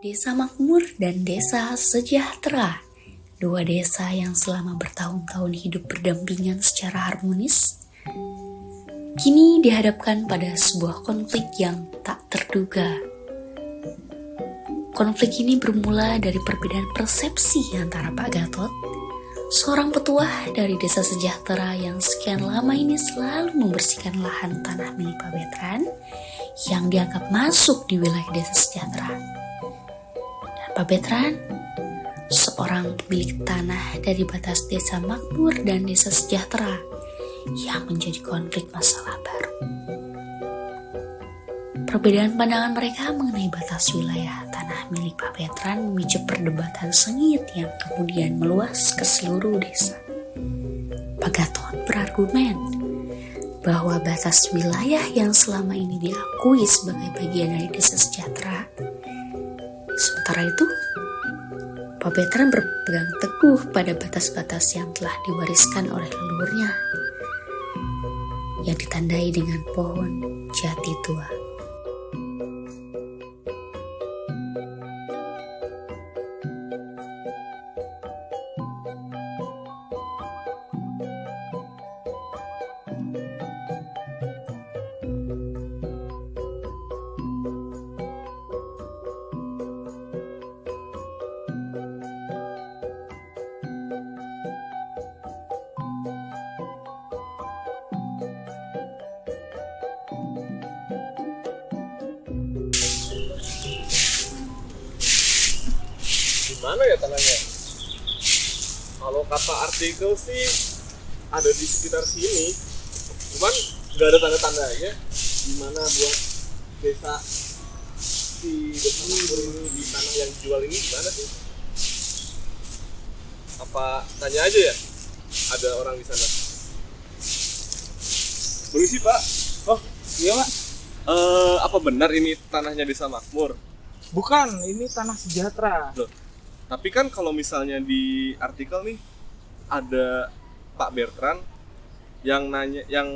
Desa Makmur dan Desa Sejahtera, dua desa yang selama bertahun-tahun hidup berdampingan secara harmonis, kini dihadapkan pada sebuah konflik yang tak terduga. Konflik ini bermula dari perbedaan persepsi antara Pak Gatot, seorang petuah dari Desa Sejahtera yang sekian lama ini selalu membersihkan lahan tanah milik Pak Betran yang dianggap masuk di wilayah Desa Sejahtera. Dan Pak Betran, seorang pemilik tanah dari batas Desa Makmur dan Desa Sejahtera yang menjadi konflik masalah baru. Perbedaan pandangan mereka mengenai batas wilayah tanah milik Pak Betran memicu perdebatan sengit yang kemudian meluas ke seluruh desa. Pak Gatot berargumen bahwa batas wilayah yang selama ini diakui sebagai bagian dari Desa Sejahtera. Sementara itu, Pak Betran berpegang teguh pada batas-batas yang telah diwariskan oleh leluhurnya, yang ditandai dengan pohon jati tua. Gimana ya tanahnya? Kalau kata artikel sih ada di sekitar sini, cuman nggak ada tanda-tandanya gimana buat desa desa Makmur ini di tanah yang dijual ini gimana sih? Apa tanya aja ya? Ada orang di sana. Permisi Pak. Oh, iya Pak. Apa benar ini tanahnya Desa Makmur? Bukan, ini tanah sejahtera. Loh, tapi kan kalau misalnya di artikel nih ada Pak Bertrand yang nanya, yang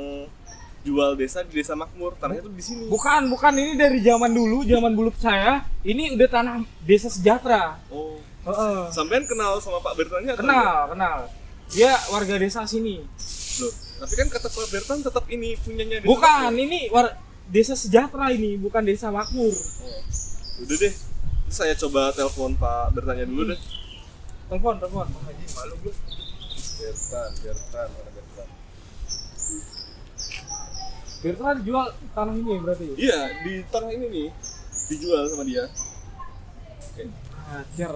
jual desa di Desa Makmur, tanahnya tuh di sini. Bukan, ini dari zaman dulu, zaman bulu saya. Ini udah tanah Desa Sejahtera. Oh, Heeh. sampean kenal sama Pak Bertrandnya? Kenal. Dia warga desa sini. Loh, tapi kan kata Pak Bertrand tetap ini punyanya Desa Bukan, Makmur. ini Desa Sejahtera ini, bukan Desa Makmur. Oh, udah deh, saya coba telepon Pak Bertrandnya dulu deh. Telepon. Haji malu gue. Bertrand, mana Bertrand? Bertrand jual tanah ini berarti? Iya, di tanah ini nih dijual sama dia. Oke. Ajar.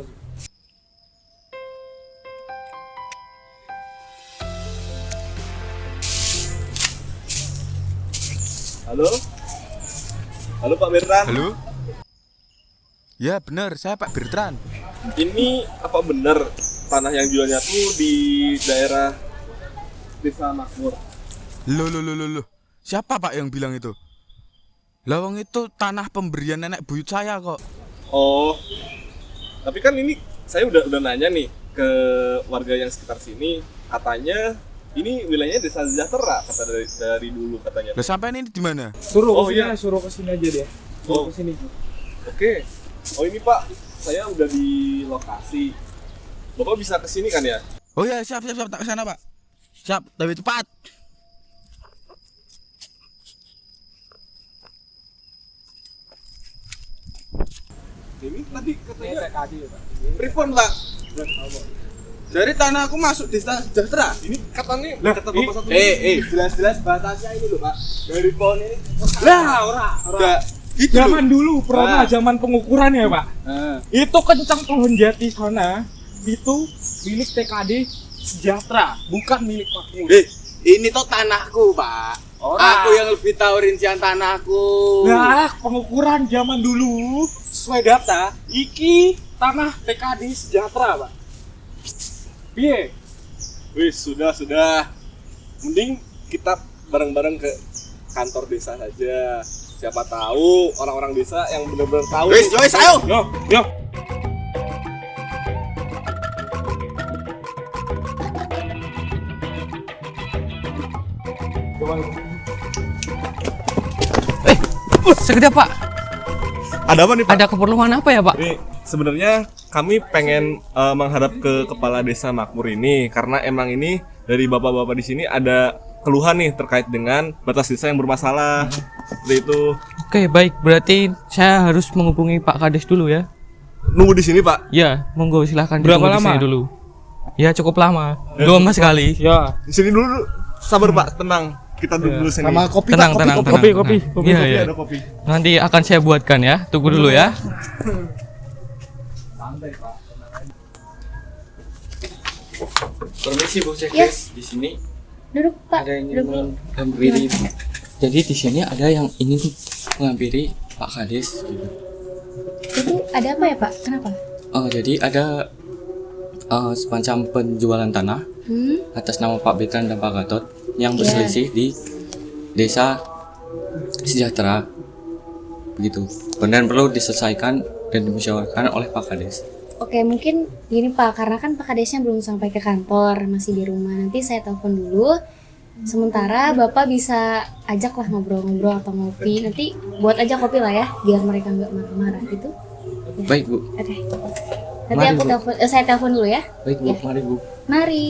Halo Pak Bertrand. Halo? Ya benar, saya Pak Bertrand. Ini apa benar tanah yang jualnya tuh di daerah Desa Makmur? Loh. Siapa Pak yang bilang itu? Lawang itu tanah pemberian nenek buyut saya kok. Oh, tapi kan ini saya udah nanya nih ke warga yang sekitar sini, katanya ini wilayahnya Desa Sejahtera kata dari dulu katanya. Lah sampai ini di mana? Suruh iya. kesini aja dia. Oh. Kesini. Oke. Oh ini Pak, saya udah di lokasi. Bapak bisa kesini kan ya? Oh ya, siap tak ke sana, Pak. Siap, tapi cepat. Ini tadi katanya TKD ya, Pak. Pripun Pak? Dari tanah aku masuk Desa Sejahtera. ini katanya Lah, kata Bapak satu. Jelas-jelas batasnya ini loh Pak. Dari pohon ini. Ora. Enggak gitu Zaman loh. dulu, pernah zaman pengukuran ya, Pak. Nah, Itu kencang pohon jati sana. Itu milik TKD Sejahtera, bukan milik Makmur. ini tuh tanahku Pak. Aku yang lebih tahu rincian tanahku. Nah, pengukuran zaman dulu sesuai data, iki tanah TKD Sejahtera, Pak. Piye? Wis, sudah. Mending kita bareng-bareng ke kantor desa saja. Siapa tahu orang-orang desa yang benar-benar tahu. Wis, ayo. Yo. Segede Pak, Ada apa nih Pak? ada keperluan apa ya Pak? Ini sebenarnya kami pengen menghadap ke kepala desa makmur ini karena emang ini dari bapak-bapak di sini ada keluhan nih terkait dengan batas desa yang bermasalah. Seperti itu. Oke, baik. Berarti saya harus menghubungi Pak Kades dulu ya. Nunggu di sini, Pak. Ya, monggo silahkan Berapa ditunggu di lama? sini dulu. Ya, cukup lama. Lama sekali. Ya. Di sini dulu. Sabar, Pak. Tenang. Kita duduk dulu sini. Sama kopi, Tenang, Pak. tenang, Kopi. tenang. Iya, iya. Ada kopi. Nanti akan saya buatkan ya. Tunggu dulu ya. Permisi Bu Sekdes, di sini Duduk Pak, ada yang duduk. ingin menghampiri. Jadi di sini ada yang ingin menghampiri Pak Kades gitu. Itu ada apa ya Pak? Kenapa? Oh, jadi ada semacam penjualan tanah atas nama Pak Betran dan Pak Gatot yang berselisih di desa Sejahtera begitu. Dan perlu diselesaikan dan dimusyawarahkan oleh Pak Kades. Oke, mungkin gini Pak, karena kan Pak Kadesnya belum sampai ke kantor, masih di rumah. Nanti saya telepon dulu. Sementara Bapak bisa ajak lah ngobrol-ngobrol atau ngopi. Nanti buat aja kopi lah ya, biar mereka nggak marah-marah gitu. Ya. Baik Bu, Oke. Nanti Mari, aku Bu. telepon, saya telepon dulu ya. baik Bu, Ya. mari Bu. Mari.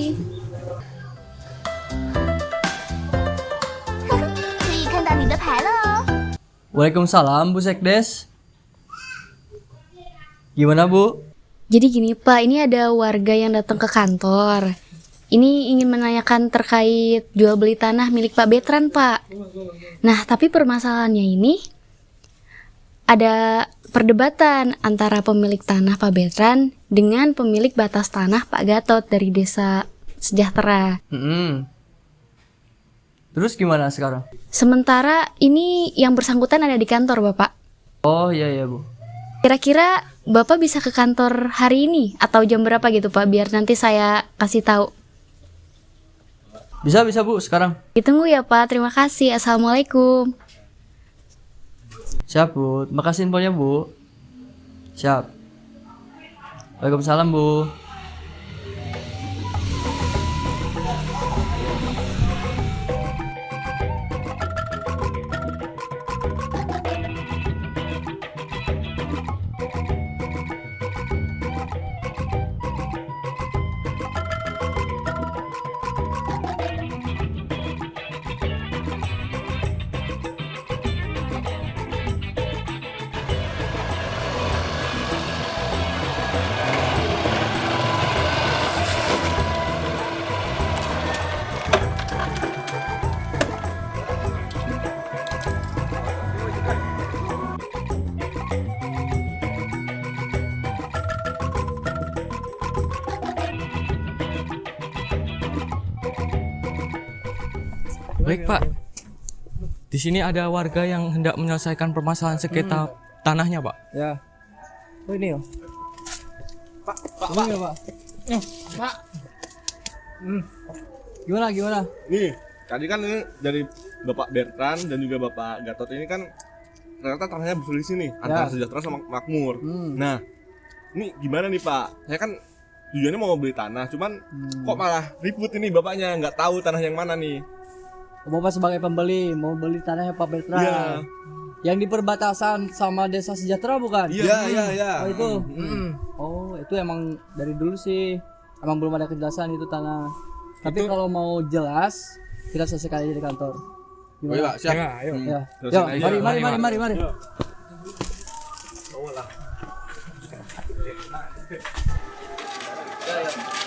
可以看到你的牌了哦。 Waalaikumsalam Bu Sekdes. Gimana Bu? Jadi gini Pak, ini ada warga yang datang ke kantor. Ini ingin menanyakan terkait jual beli tanah milik Pak Betran Pak. Nah, tapi permasalahannya ini ada perdebatan antara pemilik tanah Pak Betran dengan pemilik batas tanah Pak Gatot dari desa Sejahtera. Terus gimana sekarang? Sementara ini yang bersangkutan ada di kantor Bapak. Oh iya Bu. Kira-kira Bapak bisa ke kantor hari ini atau jam berapa gitu Pak, biar nanti saya kasih tahu. Bisa Bu sekarang. Ditunggu ya Pak, terima kasih. Assalamualaikum. Siap Bu. Makasih infonya Bu. Siap. Waalaikumsalam Bu. Baik Pak. Di sini ada warga yang hendak menyelesaikan permasalahan sengketa tanahnya Pak. Ya. Oh ini oh. Pak. Ini ya Pak. Pak. Gimana? Nih, tadi kan ini dari Bapak Bertran dan juga Bapak Gatot ini kan ternyata tanahnya berselisih nih antara Sejahtera sama Makmur. Nah, ini gimana nih Pak? Saya kan tujuannya mau beli tanah, cuman kok malah ribut ini bapaknya, nggak tahu tanah yang mana nih. Bapak sebagai pembeli mau beli tanahnya Pak Betran. Iya. Yang di perbatasan sama desa Sejahtera bukan? Iya. Oh itu. Oh itu emang dari dulu sih emang belum ada kejelasan itu tanah. Tapi kalau mau jelas kita selesaikan aja di kantor. Oh iya, siap. Ya, ayo. Ya. Terusin Yuk, aja. mari.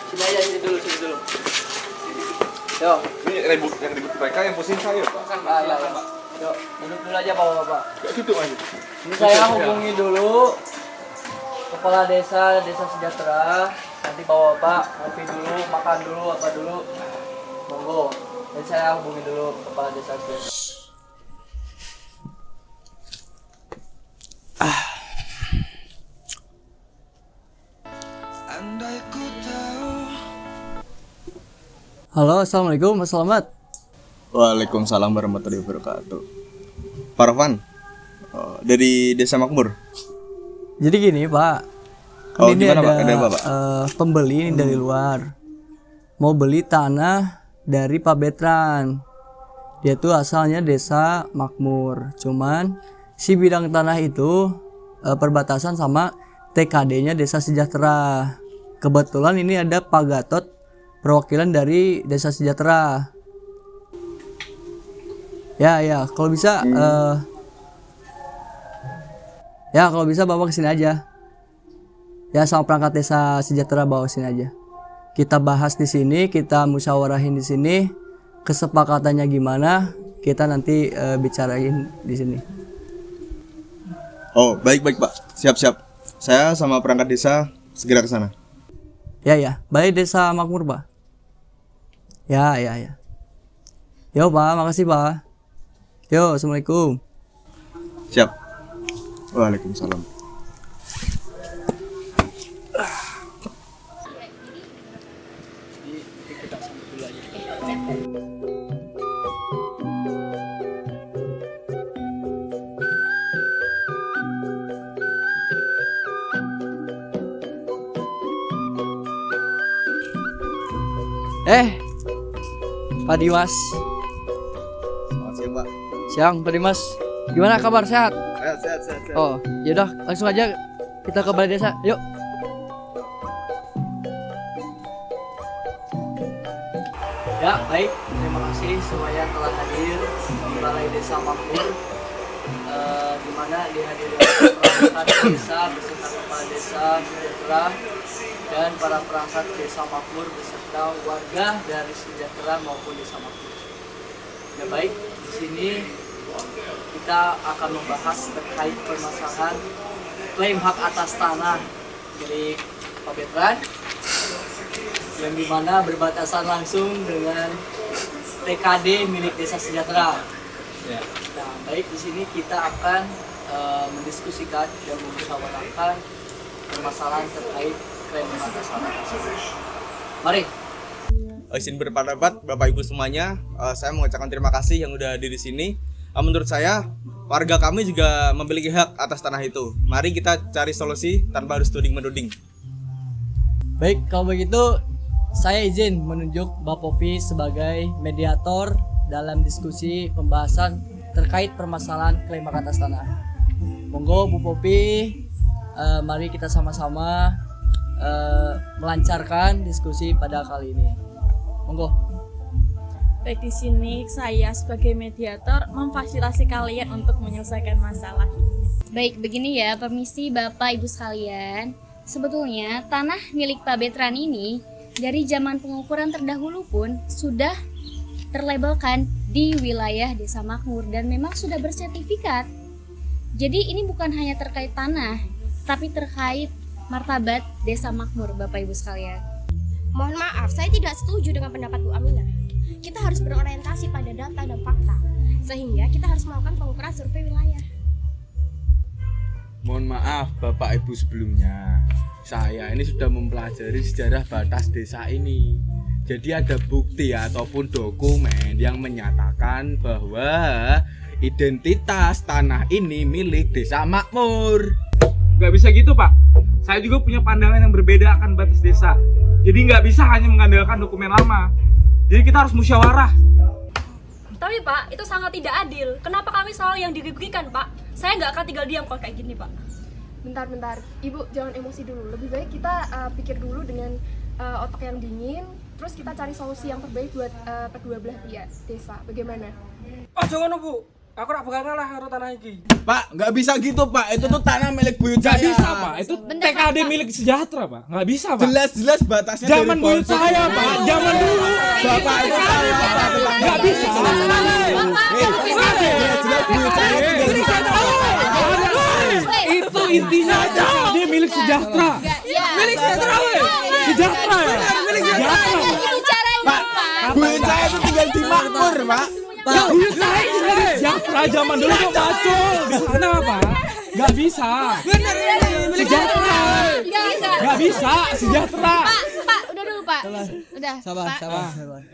Sini aja, sini dulu. Yuk, Ini ribut mereka yang pusing saya, Pak. ya. Yuk, duduk dulu aja Bapak. Kayak gitu aja. Ini saya hubungi dulu kepala desa Sejahtera. Nanti Bapak ngopi dulu, makan dulu, apa dulu. Monggo. Dan saya hubungi dulu kepala desa Sejahtera. Halo, assalamualaikum, Mas Selamat. Waalaikumsalam warahmatullahi wabarakatuh. Pak Rafan, dari Desa Makmur. Jadi gini Pak, Oh, ini gimana, ada Pak? Ada apa, Pak? Pembeli ini dari luar, mau beli tanah dari Pak Betran. Dia tuh asalnya Desa Makmur, cuman si bidang tanah itu perbatasan sama TKD-nya Desa Sejahtera. Kebetulan ini ada Pak Gatot, perwakilan dari Desa Sejahtera. Ya, kalau bisa kalau bisa Bapak kesini aja. Ya, sama perangkat Desa Sejahtera bawa sini aja. Kita bahas di sini, kita musyawarahin di sini. Kesepakatannya gimana? Kita nanti bicarain di sini. Oh, baik Pak. Siap. Saya sama perangkat desa segera ke sana. Ya. Balai Desa Makmur, Pak. Ya. Yo, Pak. Makasih, Pak. Yo, Assalamualaikum. Siap. Waalaikumsalam. Pak Dimas. Selamat siang, Pak. Siang, Pak Dimas. Gimana kabar, sehat? Sehat. Oh, yaudah langsung aja kita ke balai desa. Yuk. Ya, baik. Terima kasih semuanya telah hadir di Balai Desa Makmur, di mana dihadiri oleh perangkat desa beserta kepala desa Sejahtera dan para perangkat Desa Makmur beserta warga dari Sejahtera maupun Desa Makmur. Ya baik, di sini kita akan membahas terkait permasalahan klaim hak atas tanah milik Pak Betran yang dimana berbatasan langsung dengan TKD milik Desa Sejahtera. Ya. Nah, baik di sini kita akan mendiskusikan dan memusyawarahkan permasalahan terkait klaim hak atas tanah tersebut. Mari. Izin berpendapat Bapak Ibu semuanya, saya mengucapkan terima kasih yang udah hadir di sini. Menurut saya, warga kami juga memiliki hak atas tanah itu. Mari kita cari solusi tanpa harus tuding-menuding. Baik, kalau begitu saya izin menunjuk Mbak Popi sebagai mediator dalam diskusi pembahasan terkait permasalahan klaim hak atas tanah. Monggo Bu Popi, mari kita sama-sama melancarkan diskusi pada kali ini. Monggo. Baik, di sini saya sebagai mediator memfasilitasi kalian untuk menyelesaikan masalah ini. Baik, begini ya, permisi Bapak Ibu sekalian. Sebetulnya tanah milik Pak Betran ini dari zaman pengukuran terdahulu pun sudah terlabelkan di wilayah Desa Makmur dan memang sudah bersertifikat. Jadi ini bukan hanya terkait tanah, tapi terkait martabat Desa Makmur, Bapak Ibu sekalian. Mohon maaf, saya tidak setuju dengan pendapat Bu Aminah. Kita harus berorientasi pada data dan fakta, sehingga kita harus melakukan pengukuran survei wilayah. Mohon maaf Bapak Ibu sebelumnya. Saya ini sudah mempelajari sejarah batas desa ini. Jadi ada bukti ataupun dokumen yang menyatakan bahwa identitas tanah ini milik Desa Makmur. Gak bisa gitu Pak. Saya juga punya pandangan yang berbeda akan batas desa. Jadi nggak bisa hanya mengandalkan dokumen lama. Jadi kita harus musyawarah. Tapi Pak, itu sangat tidak adil. Kenapa kami selalu yang dirugikan Pak? Saya nggak akan tinggal diam kalau kayak gini Pak. Bentar, Ibu jangan emosi dulu. Lebih baik kita pikir dulu dengan otak yang dingin. Terus kita cari solusi yang terbaik buat kedua belah pihak desa. Bagaimana? Oh jangan Bu, aku gak bakal ngalah karo tanah ini. Pak, nggak bisa gitu Pak. Itu tuh tanah milik buyut saya. Gak bisa Pak, itu TKD milik Sejahtera Pak. Gak bisa Pak. Jelas batasnya zaman buyut saya Pak. Zaman dulu. Bapak itu tahu apa. Gak bisa. Jelas buyut saya. Itu intinya TKD milik Sejahtera. Milik Sejahtera weh. Sejahtera ya. Milik Sejahtera. Pak, buyut saya itu tinggal di Makmur Pak. Ya buyut saya milik Sejahtera zaman dulu kok macul di sana Pak. Gak bisa. Sejahtera. Gak bisa Sejahtera. Pak, udah dulu Pak. Udah. Sabar.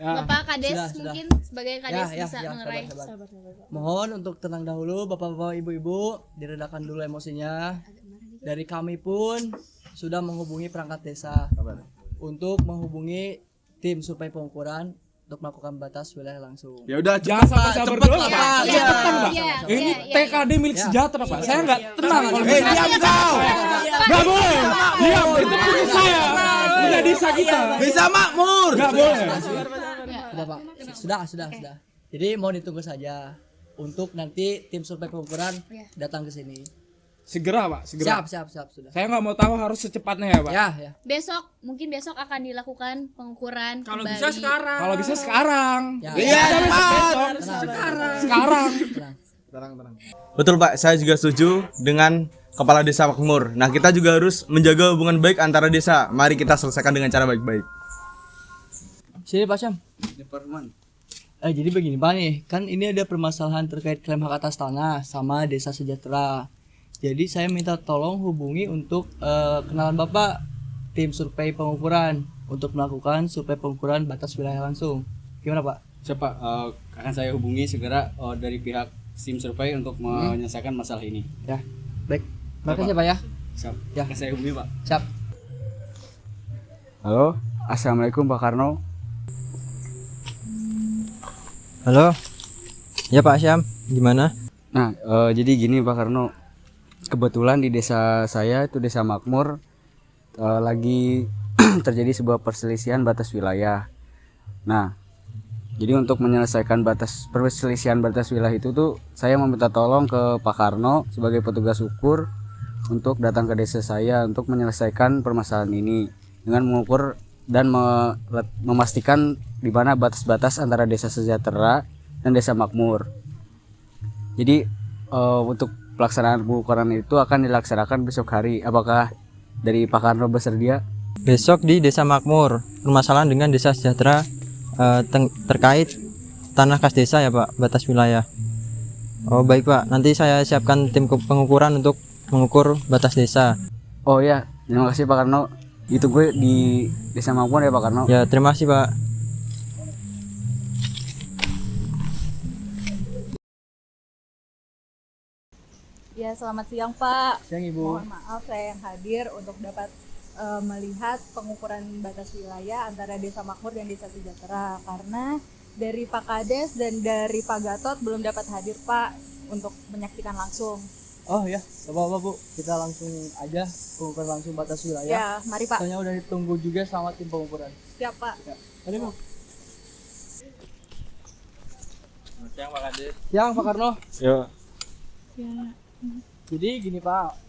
Bapak Kades mungkin sebagai Kades bisa mengerai. Mohon untuk tenang dahulu Bapak-bapak, Ibu-ibu, diredakan dulu emosinya. Dari kami pun sudah menghubungi perangkat desa untuk menghubungi tim survei pengukuran untuk melakukan batas wilayah langsung. Ya udah, jangan sampai sabar dulu Pak. Iya, Cepetan Pak. iya, Ini iya. TKD milik Sejahtera Pak. Saya nggak tenang kalau diam kau. nggak boleh. kita. Desa makmur. Nggak boleh. Sudah Pak, sudah. Jadi mohon ditunggu saja untuk nanti tim survei pengukuran datang ke sini. Segera Pak, segera. Siap sudah. Saya nggak mau tahu harus secepatnya ya Pak. Ya. Mungkin besok akan dilakukan pengukuran Kalau kembali. bisa sekarang. Kalau bisa sekarang. Ya. Iya, cepat. Sekarang. Tenang. Betul Pak, saya juga setuju dengan Kepala Desa Makmur. Nah, kita juga harus menjaga hubungan baik antara desa. Mari kita selesaikan dengan cara baik-baik. Sini Pak Syam. Jadi begini Pak nih, kan ini ada permasalahan terkait klaim hak atas tanah sama Desa Sejahtera. Jadi saya minta tolong hubungi untuk kenalan Bapak tim survei pengukuran untuk melakukan survei pengukuran batas wilayah langsung. Gimana Pak? Siapa akan saya hubungi segera dari pihak tim survei untuk menyelesaikan masalah ini. Ya, baik. Makasih Pak ya. Siap. Ya. Akan saya hubungi Pak. Siap. Halo, assalamualaikum Pak Karno. Halo. Ya Pak Syam, gimana? Nah, jadi gini Pak Karno. Kebetulan di desa saya itu Desa Makmur lagi terjadi sebuah perselisihan batas wilayah. Nah, jadi untuk menyelesaikan perselisihan batas wilayah itu tuh saya meminta tolong ke Pak Karno sebagai petugas ukur untuk datang ke desa saya untuk menyelesaikan permasalahan ini dengan mengukur dan memastikan di mana batas-batas antara Desa Sejahtera dan Desa Makmur. Jadi untuk pelaksanaan pengukuran itu akan dilaksanakan besok hari. Apakah dari Pak Karno bersedia? Besok di Desa Makmur, permasalahan dengan Desa Sejahtera terkait tanah kas desa ya Pak, batas wilayah. Oh baik Pak, nanti saya siapkan tim pengukuran untuk mengukur batas desa. Oh ya, terima kasih Pak Karno. Itu gue di Desa Makmur ya Pak Karno. Ya terima kasih Pak. Ya, selamat siang Pak. Siang Ibu. Mohon maaf saya yang hadir untuk dapat melihat pengukuran batas wilayah antara Desa Makmur dan Desa Sejahtera karena dari Pak Kades dan dari Pak Gatot belum dapat hadir Pak untuk menyaksikan langsung. Oh ya, gak apa-apa Bu, kita langsung aja pengukuran langsung batas wilayah. Ya, mari Pak. Soalnya udah ditunggu juga sama tim pengukuran. Siap Pak. Ya. Mari Bu. Siang Pak Kades. Siang Pak Karno. Ya. Jadi gini Pak,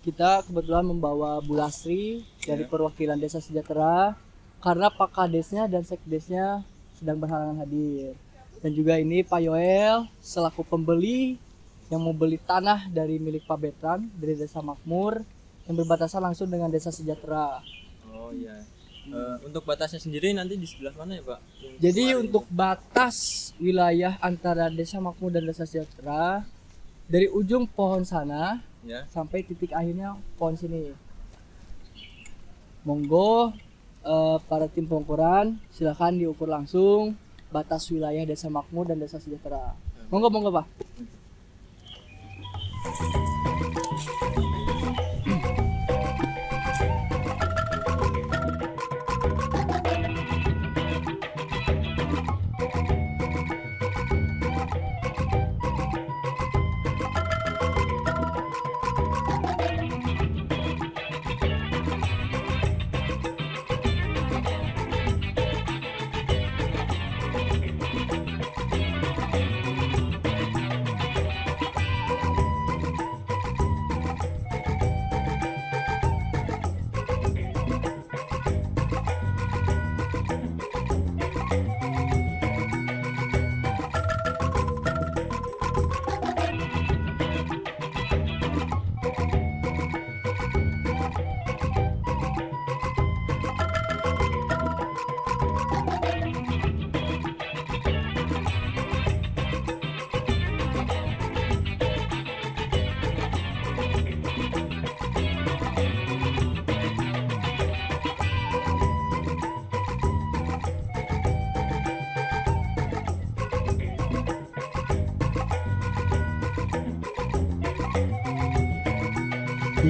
kita kebetulan membawa Bu Lasri dari perwakilan Desa Sejahtera karena Pak Kadesnya dan Sekdesnya sedang berhalangan hadir. Dan juga ini Pak Yoel selaku pembeli yang mau beli tanah dari milik Pak Betran dari Desa Makmur yang berbatasan langsung dengan Desa Sejahtera. Oh iya. Untuk batasnya sendiri nanti di sebelah mana ya Pak? Jadi untuk batas wilayah antara Desa Makmur dan Desa Sejahtera dari ujung pohon sana ya sampai titik akhirnya pohon sini. Monggo para tim pengukuran silakan diukur langsung batas wilayah Desa Makmur dan Desa Sejahtera. Monggo Pak.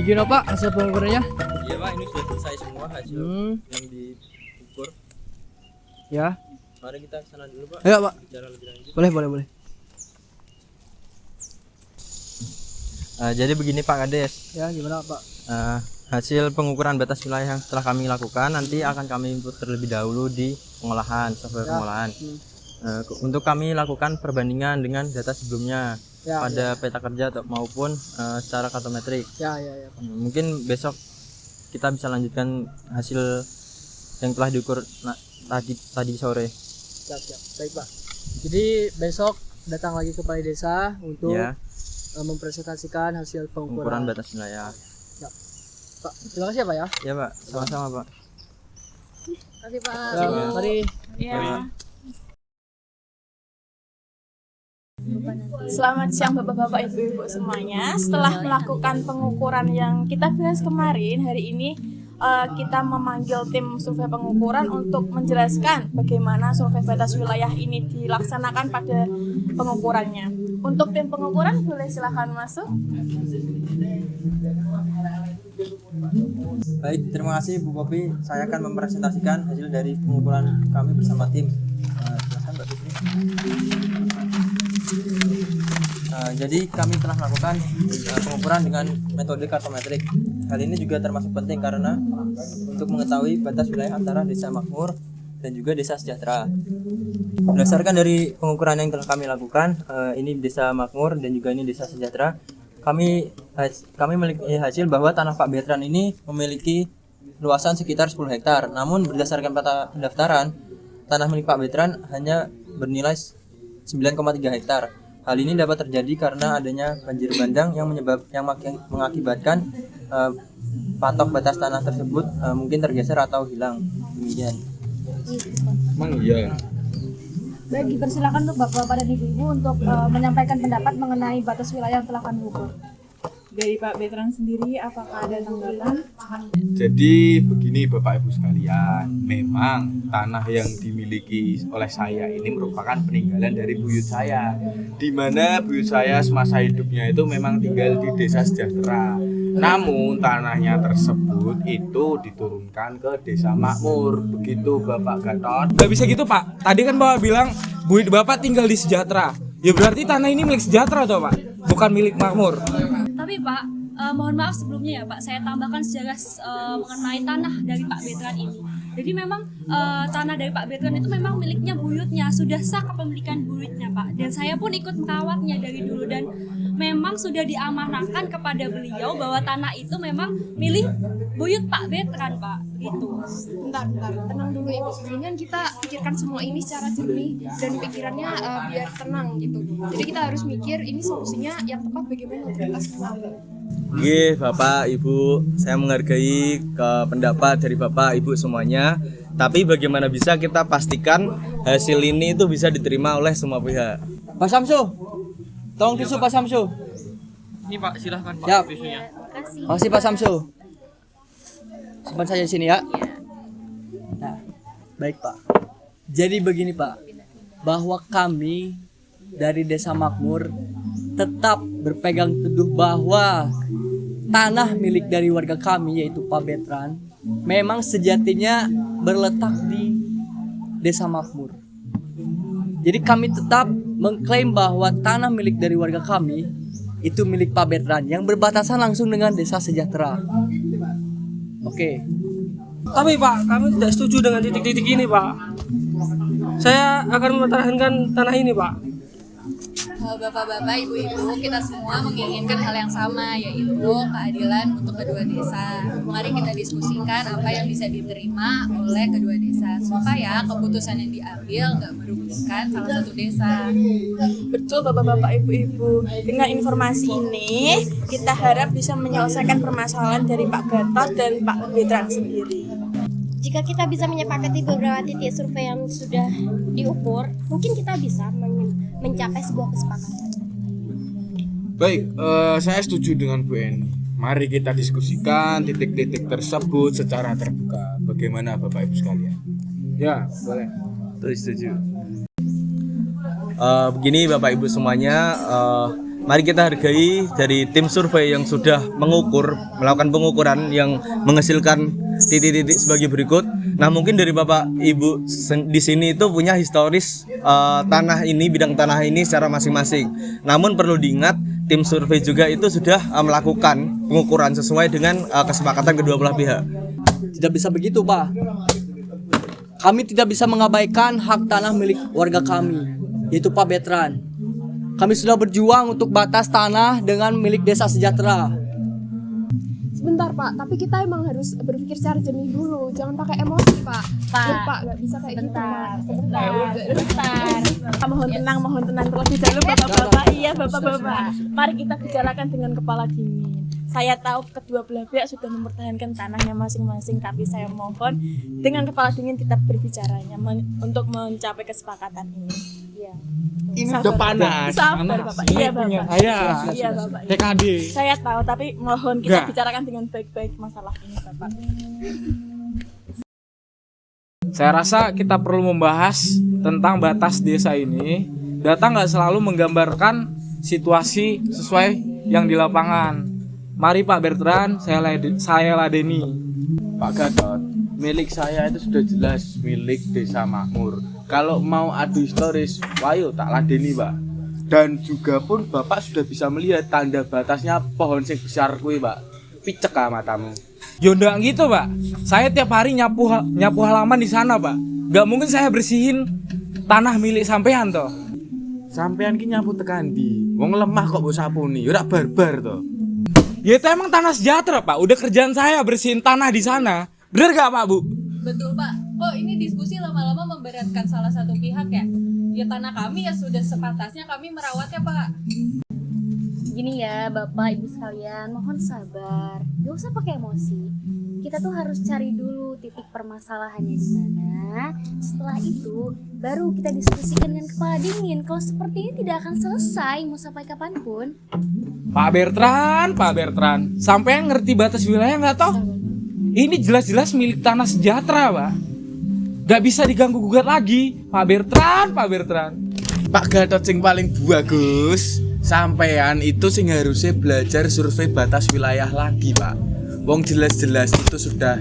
Gimana Pak hasil pengukurannya? Iya Pak, ini sudah selesai semua hasil yang diukur. Ya. Mari kita ke sana dulu Pak. Ayo Pak. Bicara lebih lanjut. Boleh. Jadi begini Pak Kades. Ya gimana Pak? hasil pengukuran batas wilayah yang telah kami lakukan nanti akan kami input terlebih dahulu di pengolahan, software pengolahan. Untuk kami lakukan perbandingan dengan data sebelumnya pada peta kerja maupun secara kartometrik. Mungkin besok kita bisa lanjutkan hasil yang telah diukur tadi sore. Siap. Baik Pak. Jadi besok datang lagi ke Balai Desa untuk mempresentasikan hasil pengukuran batas wilayah. Ya. Pak, terima kasih ya Pak ya. Ya Pak, sama-sama Pak. Terima kasih Pak. Ya. Mari. Ya. Selamat siang Bapak-bapak, Ibu-ibu semuanya. Setelah melakukan pengukuran yang kita bahas kemarin, hari ini kita memanggil tim survei pengukuran untuk menjelaskan bagaimana survei batas wilayah ini dilaksanakan pada pengukurannya. Untuk tim pengukuran boleh silahkan masuk. Baik, terima kasih Bu Popi. Saya akan mempresentasikan hasil dari pengukuran kami bersama tim. Silakan Mbak Fitri. Jadi kami telah melakukan pengukuran dengan metode kartometrik. Hal ini juga termasuk penting karena untuk mengetahui batas wilayah antara desa makmur dan juga desa sejahtera. Berdasarkan dari pengukuran yang telah kami lakukan, ini desa makmur dan juga ini desa sejahtera, kami memiliki hasil bahwa tanah Pak Bertrand ini memiliki luasan sekitar 10 hektar. Namun berdasarkan peta pendaftaran, tanah milik Pak Bertrand hanya bernilai 9,3 hektar. Hal ini dapat terjadi karena adanya banjir bandang yang mengakibatkan patok batas tanah tersebut mungkin tergeser atau hilang. Demikian. Emang iya. Baik, dipersilakan untuk Bapak-bapak dan Ibu-ibu untuk menyampaikan pendapat mengenai batas wilayah yang telah kami ukur. Dari Pak Bertrand sendiri, apakah ada tanggapan? Jadi begini Bapak Ibu sekalian, memang tanah yang dimiliki oleh saya ini merupakan peninggalan dari buyut saya, di mana buyut saya semasa hidupnya itu memang tinggal di desa sejahtera. Namun tanahnya tersebut itu diturunkan ke desa makmur, begitu Bapak Gatot. Gak bisa gitu Pak, tadi kan Bapak bilang buyut Bapak tinggal di sejahtera. Ya berarti tanah ini milik sejahtera toh Pak, bukan milik makmur. Tapi Pak, mohon maaf sebelumnya ya Pak, saya tambahkan sejarah mengenai tanah dari Pak Bertrand ini. Jadi memang tanah dari Pak Bertrand itu memang miliknya buyutnya, sudah sah kepemilikan buyutnya Pak. Dan saya pun ikut merawatnya dari dulu dan memang sudah diamanahkan kepada beliau bahwa tanah itu memang milik buyut Pak Bertrand Pak. Gitu. Bentar, tenang dulu Ibu. Mendingan kita pikirkan semua ini secara jernih dan pikirannya biar tenang gitu. Jadi kita harus mikir ini solusinya yang tepat bagaimana untuk kita semua. Oke, Bapak, Ibu, saya menghargai pendapat dari Bapak, Ibu semuanya. Tapi bagaimana bisa kita pastikan hasil ini itu bisa diterima oleh semua pihak? Pak Samsu, tolong tisu Pak Samsu. Ini Pak, silahkan Pak. Siap. Terima kasih. Makasih Pak Samsu. Simpan saja di sini ya. Nah, baik Pak. Jadi begini Pak, bahwa kami dari Desa Makmur tetap berpegang teguh bahwa tanah milik dari warga kami yaitu Pak Bertrand memang sejatinya berletak di Desa Makmur. Jadi kami tetap mengklaim bahwa tanah milik dari warga kami itu milik Pak Bertrand yang berbatasan langsung dengan Desa Sejahtera. Oke. Tapi Pak, kami tidak setuju dengan titik-titik ini Pak. Saya akan mempertahankan tanah ini Pak. Bapak-bapak, ibu-ibu, kita semua menginginkan hal yang sama, yaitu keadilan untuk kedua desa. Mari kita diskusikan apa yang bisa diterima oleh kedua desa, supaya keputusan yang diambil nggak merugikan salah satu desa. Betul Bapak-bapak, Ibu-ibu. Dengan informasi ini, kita harap bisa menyelesaikan permasalahan dari Pak Gatot dan Pak Bertrand sendiri. Jika kita bisa menyepakati beberapa titik survei yang sudah diukur, mungkin kita bisa mencapai sebuah kesepakatan. Baik, saya setuju dengan Bu Eni. Mari kita diskusikan titik-titik tersebut secara terbuka. Bagaimana Bapak Ibu sekalian? Ya, boleh. Setuju. Begini Bapak Ibu semuanya, mari kita hargai dari tim survei yang sudah melakukan pengukuran yang menghasilkan titik-titik sebagai berikut. Nah, mungkin dari Bapak Ibu di sini itu punya historis tanah ini, bidang tanah ini secara masing-masing. Namun perlu diingat tim survei juga itu sudah melakukan pengukuran sesuai dengan kesepakatan kedua belah pihak. Tidak bisa begitu, Pak. Kami tidak bisa mengabaikan hak tanah milik warga kami, yaitu Pak Betran. Kami sudah berjuang untuk batas tanah dengan milik Desa Sejahtera. Sebentar Pak, tapi kita emang harus berpikir secara jernih dulu, jangan pakai emosi Pak. Pak, nggak bisa kayak gitu Pak. Sebentar. Mohon tenang terlebih dahulu Bapak-bapak. Iya Bapak-bapak. Mari kita bicarakan dengan kepala dingin. Saya tahu kedua belah pihak sudah mempertahankan tanahnya masing-masing, tapi saya mohon dengan kepala dingin kita berbicaranya untuk mencapai kesepakatan ini. Iya. Ini udah panas. Sabar Bapak. Iya Bapak. Iya Bapak. TKD. Saya tahu, tapi mohon kita bicarakan dengan baik-baik masalah ini Bapak. Saya rasa kita perlu membahas tentang batas desa ini. Data nggak selalu menggambarkan situasi sesuai yang di lapangan. Mari Pak Bertrand, saya ladeni. Pak Gatot, milik saya itu sudah jelas milik Desa Makmur. Kalau mau adu historis, wayo tak ladeni Pak. Dan juga pun Bapak sudah bisa melihat tanda batasnya pohon sing besar kuwi Pak. Picek matamu. Ya ndak gitu Pak. Saya tiap hari nyapu halaman di sana Pak. Gak mungkin saya bersihin tanah milik sampean toh. Sampean ki nyapu tekan ndi? Wong lemah kok mbok sapuni, ora barbar toh. Ya itu emang tanah sejahtera Pak. Udah kerjaan saya bersihin tanah di sana. Bener gak Pak Bu? Betul Pak. Kok ini diskusi lama-lama memberatkan salah satu pihak ya? Ya tanah kami ya sudah sepantasnya kami merawatnya Pak. Gini ya Bapak Ibu sekalian, mohon sabar. Gak usah pakai emosi. Kita tuh harus cari dulu titik permasalahannya di mana. Setelah itu baru kita diskusikan dengan kepala dingin. Kalau seperti ini tidak akan selesai mau sampai kapanpun. Pak Bertrand, sampai ngerti batas wilayah nggak toh? Ini jelas-jelas milik tanah sejahtera, Pak. Gak bisa diganggu gugat lagi, Pak Bertrand. Pak Gatot sing paling bagus. Sampean itu sing harusnya belajar survei batas wilayah lagi, Pak. Wong jelas-jelas itu sudah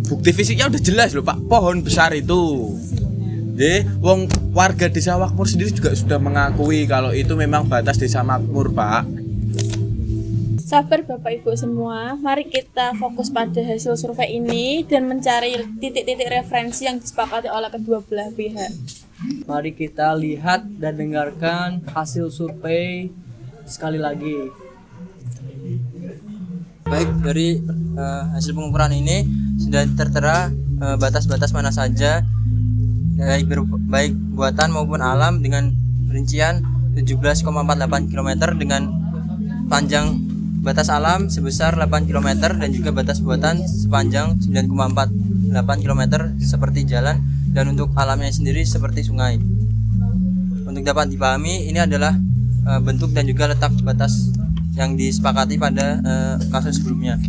bukti fisiknya udah jelas loh, Pak. Pohon besar itu. Wong warga Desa Makmur sendiri juga sudah mengakui kalau itu memang batas Desa Makmur, Pak. Sabar Bapak Ibu semua, mari kita fokus pada hasil survei ini dan mencari titik-titik referensi yang disepakati oleh kedua belah pihak. Mari kita lihat dan dengarkan hasil survei sekali lagi. Baik, dari hasil pengukuran ini sudah tertera batas-batas mana saja baik buatan maupun alam dengan rincian 17,48 km dengan panjang batas alam sebesar 8 km dan juga batas buatan sepanjang 9,48 km seperti jalan dan untuk alamnya sendiri seperti sungai. Untuk dapat dipahami ini adalah bentuk dan juga letak batas yang disepakati pada kasus sebelumnya.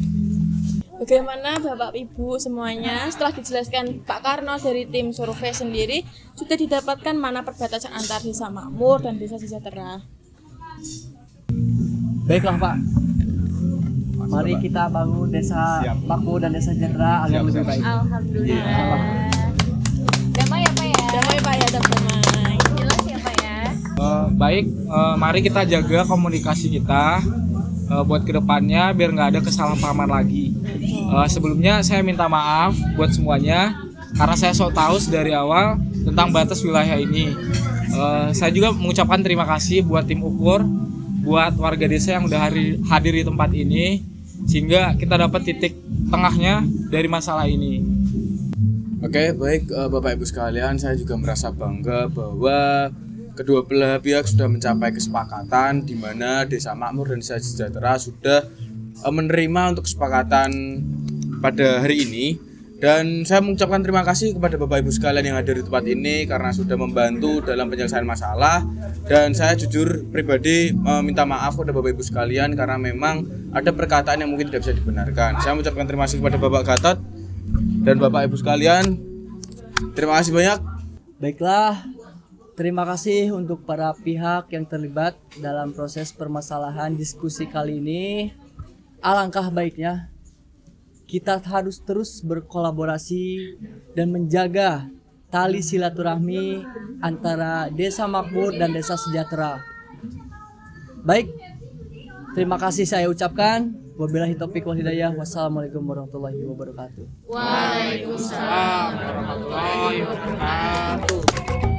Bagaimana Bapak Ibu semuanya, setelah dijelaskan Pak Karno dari tim survei sendiri, sudah didapatkan mana perbatasan antar Desa Makmur dan Desa Sejahtera? Baiklah Pak, mari kita bangun Desa Makmur dan Desa Sejahtera agar lebih baik. Alhamdulillah. Damai ya Pak ya? Damai Pak ya, damai. Jelas ya Pak ya? Baik, mari kita jaga komunikasi kita buat kedepannya biar nggak ada kesalahpahaman lagi. Sebelumnya saya minta maaf buat semuanya karena saya so tahu dari awal tentang batas wilayah ini. Saya juga mengucapkan terima kasih buat tim ukur, buat warga desa yang udah hadir di tempat ini sehingga kita dapat titik tengahnya dari masalah ini. Oke, baik Bapak Ibu sekalian, saya juga merasa bangga bahwa kedua belah pihak sudah mencapai kesepakatan di mana Desa Makmur dan Desa Sejahtera sudah menerima untuk kesepakatan pada hari ini. Dan saya mengucapkan terima kasih kepada Bapak Ibu sekalian yang hadir di tempat ini karena sudah membantu dalam penyelesaian masalah. Dan saya jujur pribadi minta maaf kepada Bapak Ibu sekalian karena memang ada perkataan yang mungkin tidak bisa dibenarkan. Saya mengucapkan terima kasih kepada Bapak Gatot dan Bapak Ibu sekalian. Terima kasih banyak. Baiklah, terima kasih untuk para pihak yang terlibat dalam proses permasalahan diskusi kali ini. Alangkah baiknya kita harus terus berkolaborasi dan menjaga tali silaturahmi antara Desa Makmur dan Desa Sejahtera. Baik, Terima kasih saya ucapkan. Wabillahi taufiq wal hidayah. Wassalamualaikum warahmatullahi wabarakatuh. Waalaikumsalam warahmatullahi wabarakatuh.